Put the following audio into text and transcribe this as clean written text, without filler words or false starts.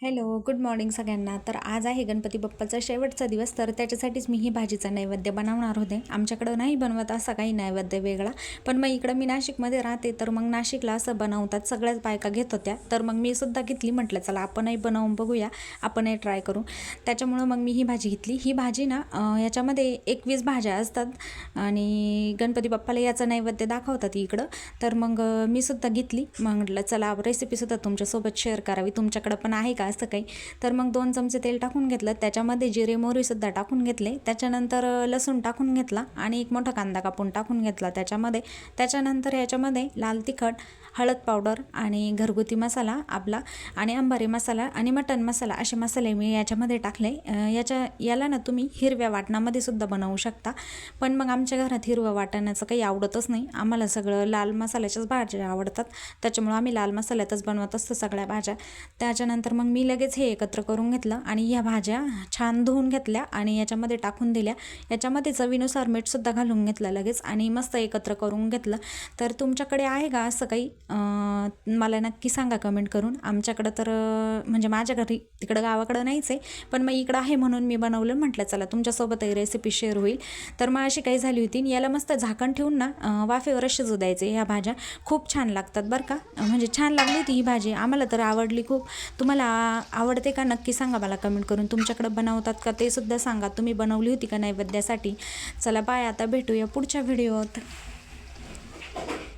Hello, good morning सगळ्यांना. तर आज आहे गणपती बाप्पाचा शेवटचा दिवस, तर त्याच्यासाठीच मी ही भाजीचा नैवेद्य बनवणार होते. आमच्याकडं नाही बनवत असा काही नैवेद्य वेगळा, पण मग इकडं मी नाशिकमध्ये राहते, तर मग नाशिकला असं बनवतात. सगळ्याच बायका घेत होत्या, तर मग मी सुद्धा घेतली. म्हटलं चला आपणही बनवून बघूया, आपणही ट्राय करू. त्याच्यामुळं मग मी ही भाजी घेतली. ही भाजी ना याच्यामध्ये 21 भाज्या असतात आणि गणपती बाप्पाला याचा नैवेद्य दाखवतात इकडं. तर मग मी सुद्धा घेतली. मग म्हटलं चला रेसिपीसुद्धा तुमच्यासोबत शेअर करावी. तुमच्याकडं पण आहे का असं काही? तर मग 2 चमचे तेल टाकून घेतलं, त्याच्यामध्ये जिरे मोहरीसुद्धा टाकून घेतले. त्याच्यानंतर लसूण टाकून घेतला आणि एक मोठा कांदा कापून टाकून घेतला त्याच्यामध्ये. त्याच्यानंतर याच्यामध्ये लाल तिखट, हळद पावडर आणि घरगुती मसाला आपला आणि अंबारी मसाला आणि मटण मसाला असे मसाले मी याच्यामध्ये टाकले. याला ना तुम्ही हिरव्या वाटणामध्ये सुद्धा बनवू शकता, पण मग आमच्या घरात हिरवं वाटण्याचं काही आवडतच नाही. आम्हाला सगळं लाल मसाल्याच्याच भाज्या आवडतात, त्याच्यामुळं आम्ही लाल मसाल्यातच बनवत असतो सगळ्या भाज्या. त्याच्यानंतर मग मी लगेच हे एकत्र करून घेतलं आणि ह्या भाज्या छान धुवून घेतल्या आणि याच्यामध्ये टाकून दिल्या. याच्यामध्ये चवीनुसार मीठसुद्धा घालून घेतलं लगेच आणि मस्त एकत्र करून घेतलं. तर तुमच्याकडे आहे का असं काही? मला नक्की सांगा कमेंट करून. आमच्याकडं तर म्हणजे माझ्या घरी तिकडं गावाकडं नाहीच आहे, पण मग इकडं आहे म्हणून मी बनवलं. म्हटलं चला तुमच्यासोबतही रेसिपी शेअर होईल. तर मग अशी काही झाली होती. याला मस्त झाकण ठेवून ना वाफेवरच शिजू द्यायचे. ह्या भाज्या खूप छान लागतात बरं का. म्हणजे छान लागली होती ही भाजी, आम्हाला तर आवडली खूप. तुम्हाला आवडते का नक्की सांगा मला कमेंट करून. तुमच्याकडं बनवतात का ते सुद्धा सांगा. तुम्ही बनवली होती का नैवेद्यासाठी? चला बाय, आता भेटूया पुढच्या व्हिडिओत.